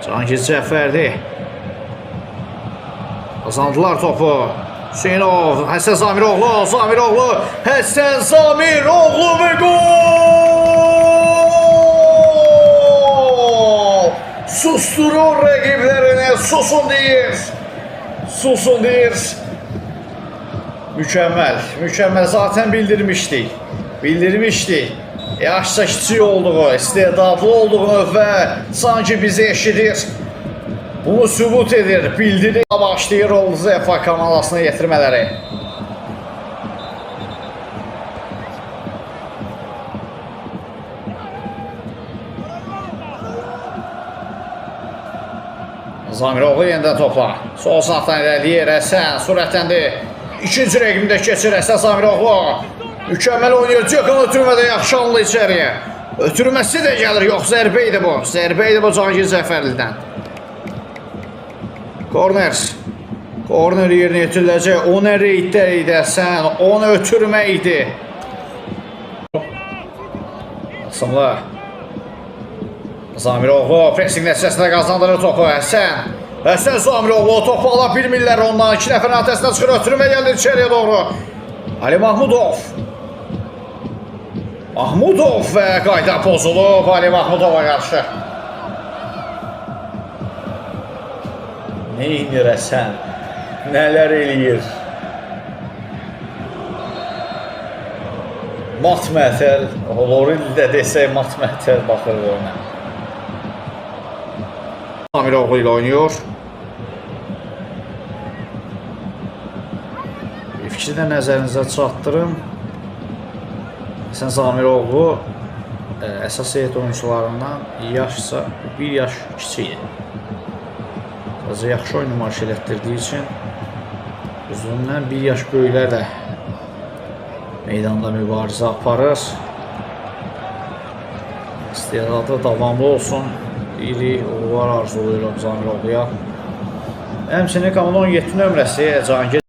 Cahangir Cəfərli. Kazandılar topu. Hüseynov, Həsən Zamiroğlu, Həsən Zamiroğlu ve gol! Susturur rakiplerini, susun deyir. Mükemmel zaten bildirmiştik. Yaşça kiçik olduğu, istedadlı olduğunu ve sanki bizi eşidir. Bunu sübut edir, bildirir. Başlayır Oğuz Efa kanalasına getirmələri. Zamiroğlu yenidən topla. Sol safdan irəliyir Həsən, sürətləndir. İkinci rəqimdə keçir Həsən Zamiroğlu. Mükemmel oynuyor, Cəkan ötürmədə yaxşı anlı içəriyə. Ötürməsi də gəlir, yox zərbə idi bu. Cahangir Cəfərlidən. Korner yerinə yetiriləcək. O nə reyddə idi Həsən, onu ötürmə idi. Asımlı. Zamiroğlu pressing nəticəsində qazandırır topu Həsən. Həsən Zamiroğlu topu ala bilmirlər ondan. 2 nəfərin atəsindən çıxır, ötürmə gəldi içəriyə doğru. Ali Mahmudov və qayda pozulub Ali Mahmudova qarşı. Ne inir Həsən? Nələr eləyir? Mat mətəl, Loril də desək mat mətəl baxır ona. Zamiroğlu ilə oynuyor. Bir fikri də nəzərinizə çatdırım. Həsən Zamiroğlu əsas heyət oyuncularından yaşsa 1 yaş kiçikdir. Sadəcə yaxşı oyun nümayiş elətdirdiyi üçün özündən 1 yaş böyüklər də meydanda mübarizə aparır. İstedadı davamlı olsun. İyilik, uğurlar arzulayıram Zamiroğluya. Həmçinin komanda 17 nömrəsi Cahangir